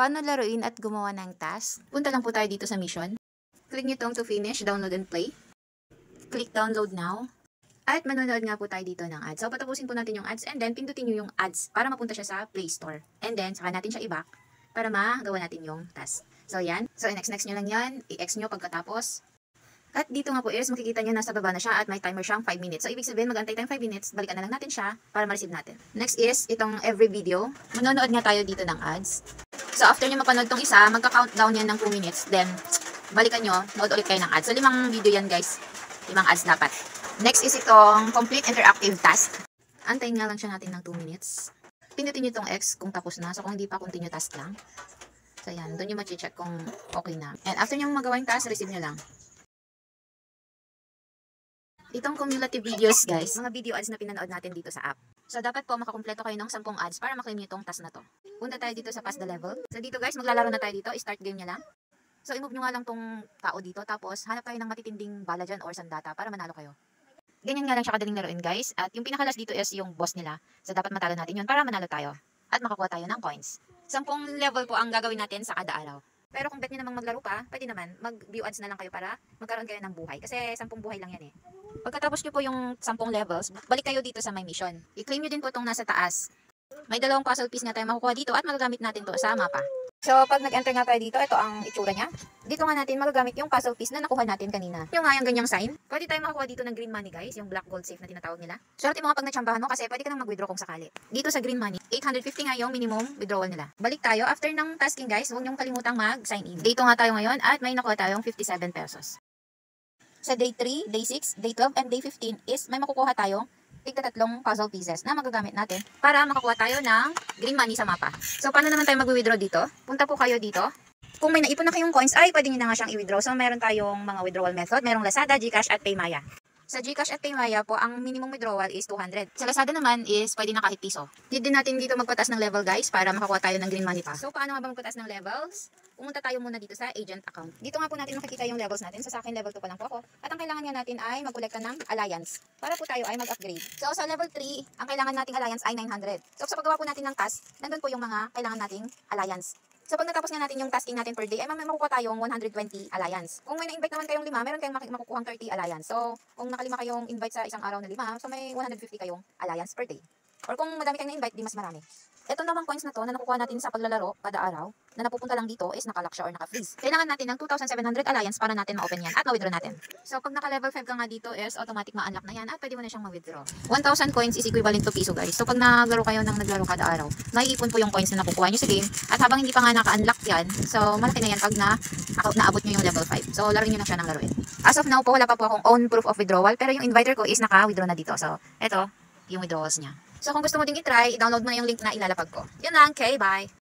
Paano laruin at gumawa ng task? Punta lang po tayo dito sa mission. Click nyo itong to finish, download and play. Click download now. At manonood nga po tayo dito ng ads. So patapusin po natin yung ads and then pindutin nyo yung ads para mapunta siya sa Play Store. And then saka natin siya i-back para magawa natin yung task. So yan. So next nyo lang yan. I-X nyo pagkatapos. At dito nga po is makikita nyo nasa baba na siya at may timer siyang 5 minutes. So ibig sabihin mag-antay tayong 5 minutes, balikan na lang natin siya para ma-receive natin. Next is itong every video. Manonood nga tayo dito ng ads. So after nyo mapanood tong isa, magka-countdown yan ng 2 minutes. Then balikan nyo, nood ulit kayo ng ads. So 5 video yan guys. 5 ads dapat. Next is itong complete interactive task. Antayin nga lang siya natin ng 2 minutes. Pinutin nyo itong X kung tapos na. So kung hindi pa, continue task lang. So yan, doon nyo ma-check kung okay na. And after nyo magawa yung task, receive nyo lang. Itong cumulative videos guys, mga video ads na pinanood natin dito sa app. So dapat po makakumpleto kayo ng 10 ads para maklaim nyo itong task na to. Punta tayo dito sa pass the level. So dito guys, maglalaro na tayo dito. Start game niya lang. So i-move nyo nga lang tong tao dito. Tapos hanap tayo ng matitinding bala dyan or sandata para manalo kayo. Ganyan nga lang siya kadaling laruin guys. At yung pinakalas dito is yung boss nila. So dapat matalo natin yun para manalo tayo. At makakuha tayo ng coins. 10 level po ang gagawin natin sa kada araw. Pero kung bet nyo namang maglaro pa, pwede naman mag-view ads na lang kayo para magkaroon kayo ng buhay. Kasi 10 buhay lang yan eh. Pagkatapos nyo po yung 10 levels, balik kayo dito sa my mission. I-claim nyo din po itong nasa taas. May 2 puzzle piece nga tayo makukuha dito at magagamit natin to sa mapa. So, pag nag-enter nga tayo dito, ito ang itsura niya. Dito nga natin magagamit yung puzzle piece na nakuha natin kanina. Yung nga yung ganyang sign. Pwede tayo makakuha dito ng green money guys, yung black gold safe na tinatawag nila. Swerte mo nga pag natsambahan mo kasi pwede ka nang mag-withdraw kung sakali. Dito sa green money, 850 nga yung minimum withdrawal nila. Balik tayo, after ng tasking guys, huwag niyong kalimutang mag-sign in. Dito nga tayo ngayon at may nakuha tayong 57 pesos. Sa day 3, day 6, day 12, and day 15 is may makukuha tayong tigta-3 puzzle pieces na magagamit natin para makakuha tayo ng green money sa mapa. So, paano naman tayo mag-withdraw dito? Punta po kayo dito. Kung may naipon na kayong coins, ay pwede nyo na nga siyang i-withdraw. So, meron tayong mga withdrawal method. Merong Lazada, GCash, at Paymaya. Sa GCash at Paymaya po, ang minimum withdrawal is 200. Sa Lazada naman is pwede na kahit piso. Need din natin dito magpatas ng level guys para makakuha tayo ng green money pa. So, paano nga ba magpatas ng levels? Pumunta tayo muna dito sa agent account. Dito nga po natin makikita yung levels natin. So, sa akin level 2 pa lang po ako. At ang kailangan nga natin ay magkolekta ng alliance para po tayo ay mag-upgrade. So, sa level 3, ang kailangan nating alliance ay 900. So, sa paggawa po natin ng task, nandun po yung mga kailangan nating alliance. So, pag natapos nga natin yung tasking natin per day, ay may makukuha tayong 120 alliance. Kung may na-invite naman kayong 5, meron kayong makukuhang 30 alliance. So, kung nakalima kayong invite sa isang araw na 5, so may 150 kayong alliance per day. Or kung madami kayong na-invite, di mas marami. Ito namang coins na to na nakukuha natin sa paglalaro kada araw, na napupunta lang dito is naka-lock siya or naka-freeze. Kailangan natin ng 2,700 alliance para natin ma-open yan at ma-withdraw natin. So, pag naka-level 5 ka nga dito is automatic ma-unlock na yan at pwede mo na siyang ma-withdraw. 1,000 coins is equivalent to piso guys. So, pag naglaro kayo ng naglaro kada araw, maiipon po yung coins na nakukuha nyo sa game. At habang hindi pa nga naka-unlock yan, so malaki na yan pag naabot nyo yung level 5. So, laruin nyo lang siya ng laruin. As of now po, wala pa po akong own proof of withdrawal, pero yung inviter ko is naka-withdraw na dito. So, eto, yung withdrawals niya. So, kung gusto mo ding i-try, i-download mo na yung link na ilalapag ko. Yun lang, okay, bye!